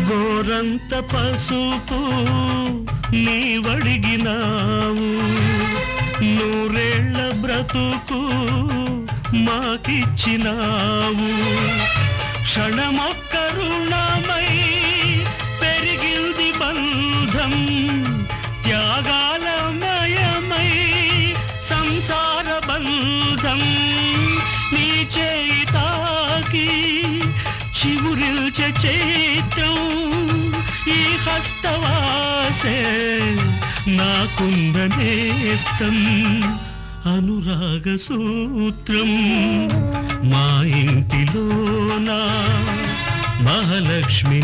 గోరంత పసుపు నీవడిగినావు, నూరేళ్ల బ్రతుకు మాకిచ్చినావు. క్షణమొక్క రుణమై పెరిగింది బంధం, త్యాగాలమయమై సంసార బంధం. నీ చేయి తాకి చివురిల్చే చైత్రం, ఈ హస్తవాసే నాకుందనేస్తం. అనురాగ సూత్రం మా ఇంటిలోన మహాలక్ష్మి.